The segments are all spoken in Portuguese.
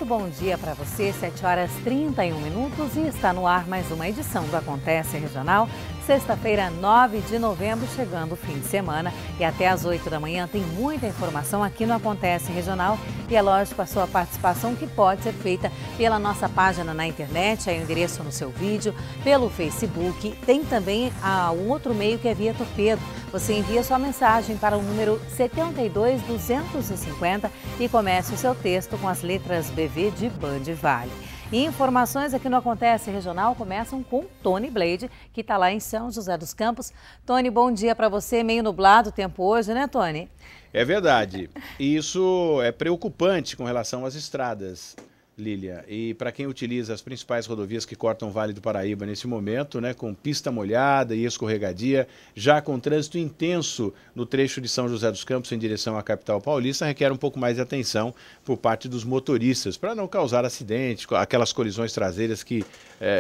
Muito bom dia para você, 7h31 e está no ar mais uma edição do Acontece Regional. Sexta-feira, 9 de novembro, chegando o fim de semana e até às 8 da manhã tem muita informação aqui no Acontece Regional e é lógico a sua participação que pode ser feita pela nossa página na internet, aí o endereço no seu vídeo, pelo Facebook, tem também um outro meio que é via torpedo. Você envia sua mensagem para o número 72250 e comece o seu texto com as letras BV de Band Vale. E informações aqui no Acontece Regional começam com Tony Blade, que está lá em São José dos Campos. Tony, bom dia para você. Meio nublado o tempo hoje, né, Tony? É verdade. E isso é preocupante com relação às estradas, Lília. E para quem utiliza as principais rodovias que cortam o Vale do Paraíba nesse momento, né, com pista molhada e escorregadia, já com trânsito intenso no trecho de São José dos Campos em direção à capital paulista, requer um pouco mais de atenção por parte dos motoristas, para não causar acidente, aquelas colisões traseiras que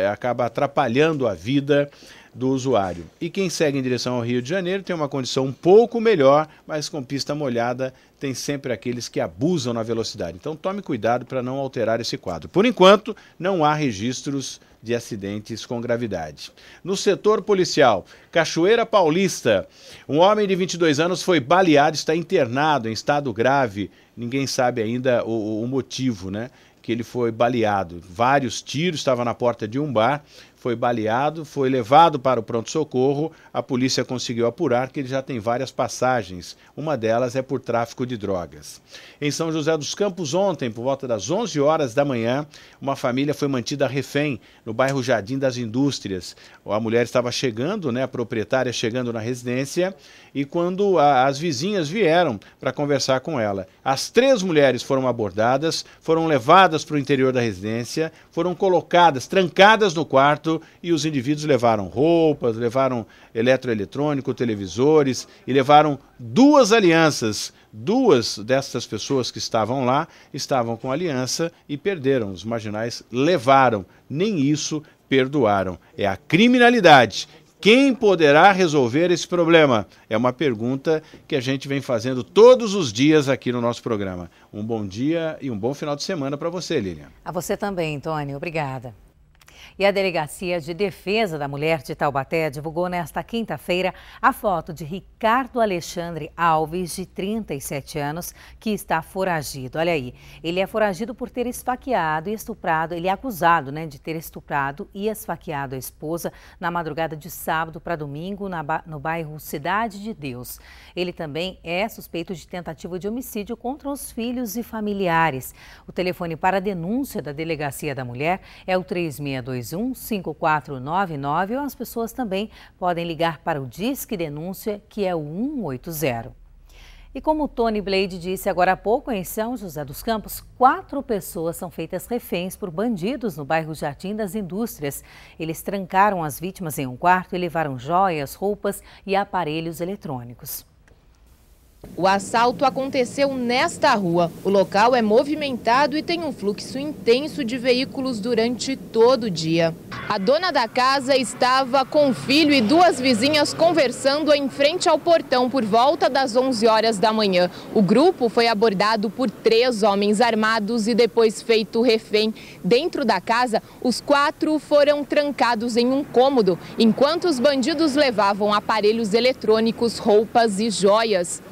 acaba atrapalhando a vida do usuário. E quem segue em direção ao Rio de Janeiro tem uma condição um pouco melhor, mas com pista molhada tem sempre aqueles que abusam na velocidade. Então tome cuidado para não alterar esse quadro. Por enquanto, não há registros de acidentes com gravidade. No setor policial, Cachoeira Paulista, um homem de 22 anos foi baleado, está internado em estado grave. Ninguém sabe ainda o motivo, né, que ele foi baleado. Vários tiros, estava na porta de um bar, foi baleado, foi levado para o pronto-socorro, a polícia conseguiu apurar que ele já tem várias passagens, uma delas é por tráfico de drogas. Em São José dos Campos, ontem, por volta das 11 horas da manhã, uma família foi mantida refém no bairro Jardim das Indústrias. A mulher estava chegando, né, a proprietária chegando na residência, e quando as vizinhas vieram para conversar com ela, as 3 mulheres foram abordadas, foram levadas para o interior da residência, foram colocadas, trancadas no quarto, e os indivíduos levaram roupas, levaram eletroeletrônico, televisores e levaram 2 alianças. 2 dessas pessoas que estavam lá estavam com aliança e perderam. Os marginais levaram, nem isso perdoaram. É a criminalidade. Quem poderá resolver esse problema? É uma pergunta que a gente vem fazendo todos os dias aqui no nosso programa. Um bom dia e um bom final de semana para você, Lilian. A você também, Tony. Obrigada. E a Delegacia de Defesa da Mulher de Taubaté divulgou nesta quinta-feira a foto de Ricardo Alexandre Alves, de 37 anos, que está foragido. Olha aí, ele é foragido por ter esfaqueado e estuprado, ele é acusado, né, de ter estuprado e esfaqueado a esposa na madrugada de sábado para domingo no bairro Cidade de Deus. Ele também é suspeito de tentativa de homicídio contra os filhos e familiares. O telefone para a denúncia da Delegacia da Mulher é o 3621-5499 ou as pessoas também podem ligar para o Disque Denúncia, que é o 180. E como o Tony Blade disse agora há pouco, em São José dos Campos, 4 pessoas são feitas reféns por bandidos no bairro Jardim das Indústrias. Eles trancaram as vítimas em um quarto e levaram joias, roupas e aparelhos eletrônicos. O assalto aconteceu nesta rua. O local é movimentado e tem um fluxo intenso de veículos durante todo o dia. A dona da casa estava com o filho e 2 vizinhas conversando em frente ao portão por volta das 11 horas da manhã. O grupo foi abordado por 3 homens armados e depois feito refém. Dentro da casa, os 4 foram trancados em um cômodo, enquanto os bandidos levavam aparelhos eletrônicos, roupas e joias.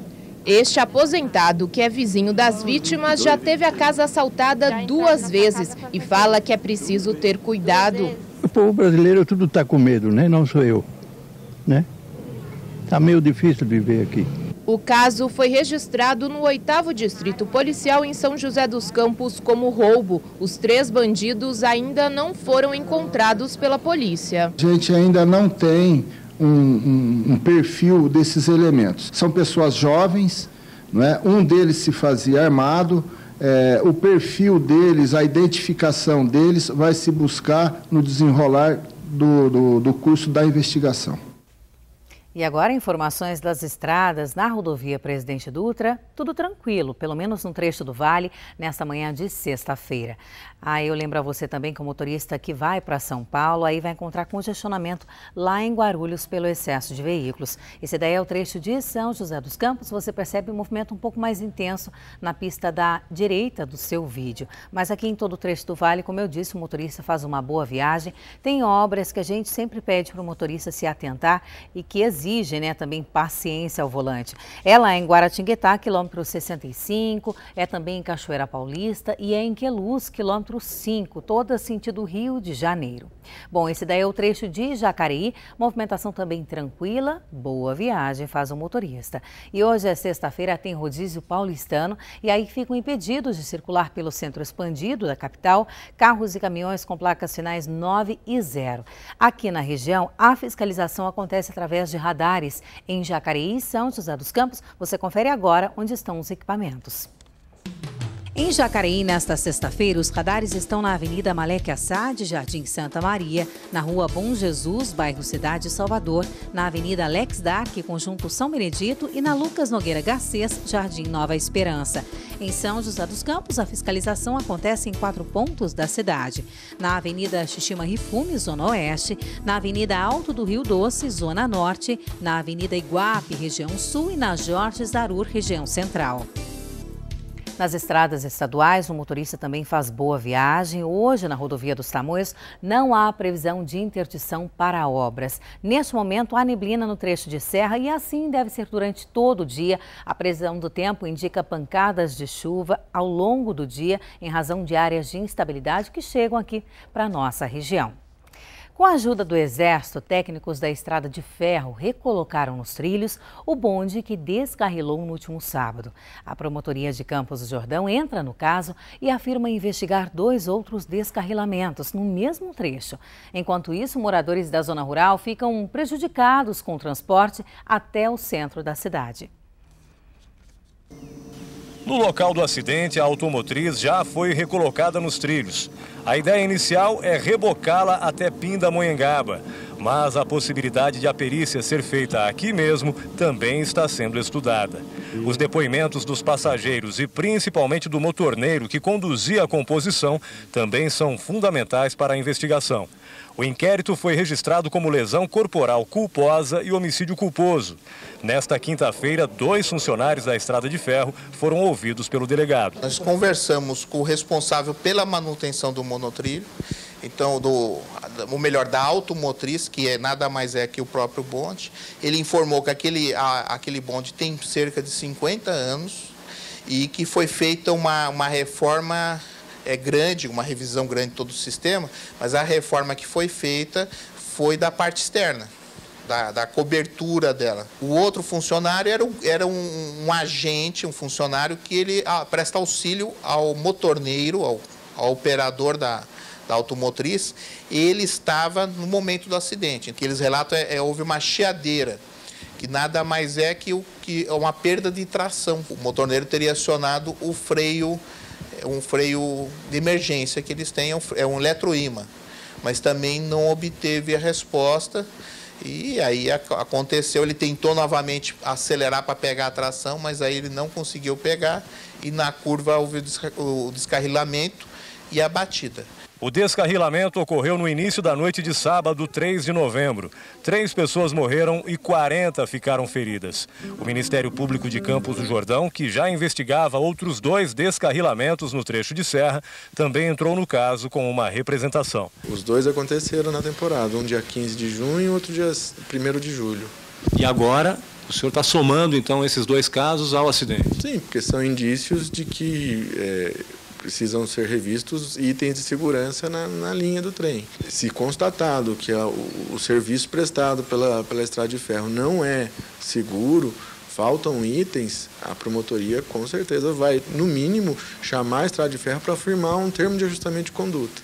Este aposentado, que é vizinho das vítimas, já teve a casa assaltada 2 vezes e fala que é preciso ter cuidado. O povo brasileiro tudo está com medo, né? Não sou eu, né? Tá meio difícil viver aqui. O caso foi registrado no 8º Distrito Policial em São José dos Campos como roubo. Os 3 bandidos ainda não foram encontrados pela polícia. A gente ainda não tem um perfil desses elementos. São pessoas jovens, não é? Um deles se fazia armado, o perfil deles, a identificação deles vai se buscar no desenrolar do curso da investigação. E agora informações das estradas na rodovia Presidente Dutra, tudo tranquilo, pelo menos no trecho do Vale, nesta manhã de sexta-feira. Eu lembro a você também que o motorista que vai para São Paulo, aí vai encontrar congestionamento lá em Guarulhos pelo excesso de veículos. Esse daí é o trecho de São José dos Campos, você percebe um movimento um pouco mais intenso na pista da direita do seu vídeo. Mas aqui em todo o trecho do Vale, como eu disse, o motorista faz uma boa viagem. Tem obras que a gente sempre pede para o motorista se atentar e que exige, também paciência ao volante. É lá em Guaratinguetá, quilômetro 65, é também em Cachoeira Paulista e é em Queluz, quilômetro 5, toda sentido Rio de Janeiro. Bom, esse daí é o trecho de Jacareí, movimentação também tranquila, boa viagem faz o motorista. E hoje é sexta-feira, tem rodízio paulistano e aí ficam impedidos de circular pelo centro expandido da capital carros e caminhões com placas finais 9 e 0. Aqui na região, a fiscalização acontece através de radares em Jacareí e São José dos Campos. Você confere agora onde estão os equipamentos. Em Jacareí, nesta sexta-feira, os radares estão na Avenida Malek Assad, Jardim Santa Maria, na Rua Bom Jesus, bairro Cidade Salvador, na Avenida Alex D'Arc, Conjunto São Benedito e na Lucas Nogueira Garcês, Jardim Nova Esperança. Em São José dos Campos, a fiscalização acontece em 4 pontos da cidade. Na Avenida Xixima Rifume, Zona Oeste, na Avenida Alto do Rio Doce, Zona Norte, na Avenida Iguape, Região Sul e na Jorge Zarur, Região Central. Nas estradas estaduais, o motorista também faz boa viagem. Hoje, na rodovia dos Tamoios, não há previsão de interdição para obras. Neste momento, há neblina no trecho de serra e assim deve ser durante todo o dia. A previsão do tempo indica pancadas de chuva ao longo do dia em razão de áreas de instabilidade que chegam aqui para a nossa região. Com a ajuda do Exército, técnicos da Estrada de Ferro recolocaram nos trilhos o bonde que descarrilou no último sábado. A Promotoria de Campos do Jordão entra no caso e afirma investigar 2 outros descarrilamentos no mesmo trecho. Enquanto isso, moradores da zona rural ficam prejudicados com o transporte até o centro da cidade. No local do acidente, a automotriz já foi recolocada nos trilhos. A ideia inicial é rebocá-la até Pindamonhangaba, mas a possibilidade de a perícia ser feita aqui mesmo também está sendo estudada. Os depoimentos dos passageiros e principalmente do motorneiro que conduzia a composição também são fundamentais para a investigação. O inquérito foi registrado como lesão corporal culposa e homicídio culposo. Nesta quinta-feira, 2 funcionários da Estrada de Ferro foram ouvidos pelo delegado. Nós conversamos com o responsável pela manutenção do monotrilho, então da automotriz, que nada mais é que o próprio bonde. Ele informou que aquele bonde tem cerca de 50 anos e que foi feita uma reforma grande, uma revisão grande de todo o sistema, mas a reforma que foi feita foi da parte externa, da cobertura dela. O outro funcionário era um agente, um funcionário que ele presta auxílio ao motorneiro, ao operador da automotriz. Ele estava no momento do acidente. O que eles relatam houve uma chiadeira, que nada mais é que uma perda de tração. O motorneiro teria acionado o freio, um freio de emergência que eles têm, é um eletroímã, mas também não obteve a resposta e aí aconteceu, ele tentou novamente acelerar para pegar a tração, mas aí ele não conseguiu pegar e na curva houve o descarrilamento e a batida. O descarrilamento ocorreu no início da noite de sábado, 3 de novembro. 3 pessoas morreram e 40 ficaram feridas. O Ministério Público de Campos do Jordão, que já investigava outros 2 descarrilamentos no trecho de serra, também entrou no caso com uma representação. Os 2 aconteceram na temporada, um dia 15 de junho e outro dia 1º de julho. E agora o senhor está somando então esses 2 casos ao acidente? Sim, porque são indícios de que precisam ser revistos itens de segurança na linha do trem. Se constatado que o serviço prestado pela Estrada de Ferro não é seguro, faltam itens, a promotoria com certeza vai, no mínimo, chamar a Estrada de Ferro para firmar um termo de ajustamento de conduta.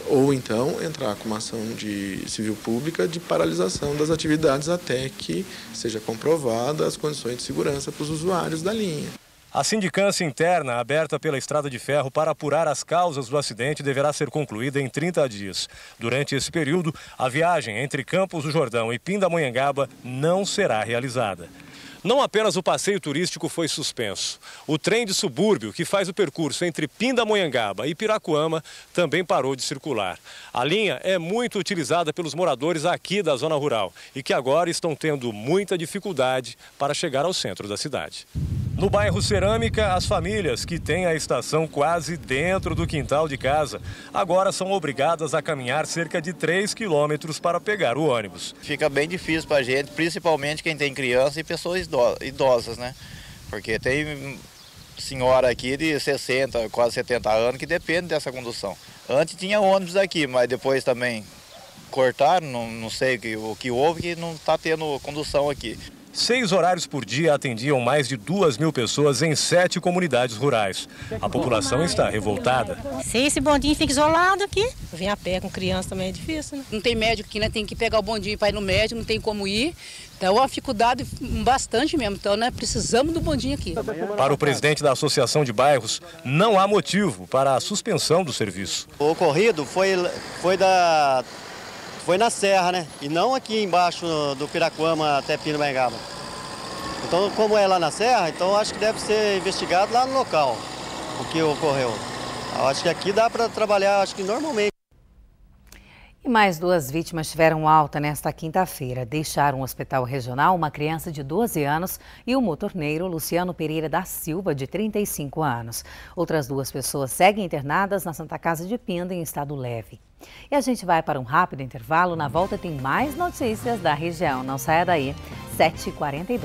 Ou então entrar com uma ação de civil pública de paralisação das atividades até que seja comprovada as condições de segurança para os usuários da linha. A sindicância interna aberta pela Estrada de Ferro para apurar as causas do acidente deverá ser concluída em 30 dias. Durante esse período, a viagem entre Campos do Jordão e Pindamonhangaba não será realizada. Não apenas o passeio turístico foi suspenso. O trem de subúrbio, que faz o percurso entre Pindamonhangaba e Piracuama, também parou de circular. A linha é muito utilizada pelos moradores aqui da zona rural e que agora estão tendo muita dificuldade para chegar ao centro da cidade. No bairro Cerâmica, as famílias que têm a estação quase dentro do quintal de casa agora são obrigadas a caminhar cerca de 3 quilômetros para pegar o ônibus. Fica bem difícil para a gente, principalmente quem tem criança e pessoas idosas, né? Porque tem senhora aqui de 60, quase 70 anos que depende dessa condução. Antes tinha ônibus aqui, mas depois também cortaram, não sei o que houve, que não está tendo condução aqui. 6 horários por dia atendiam mais de 2.000 pessoas em 7 comunidades rurais. A população está revoltada. Se esse bondinho fica isolado aqui, vem a pé com criança também é difícil, né? Não tem médico aqui, né? Tem que pegar o bondinho para ir no médico, não tem como ir. Então é uma dificuldade bastante mesmo. Então, né, precisamos do bondinho aqui. Para o presidente da Associação de Bairros, não há motivo para a suspensão do serviço. O ocorrido foi na serra, né? E não aqui embaixo do Piracuama até Pindamonhangaba. Então, como é lá na serra, então acho que deve ser investigado lá no local o que ocorreu. Eu acho que aqui dá para trabalhar, acho que normalmente. E mais 2 vítimas tiveram alta nesta quinta-feira. Deixaram o hospital regional uma criança de 12 anos e o motorneiro Luciano Pereira da Silva, de 35 anos. Outras 2 pessoas seguem internadas na Santa Casa de Pinda em estado leve. E a gente vai para um rápido intervalo. Na volta tem mais notícias da região. Não saia daí, 7h42.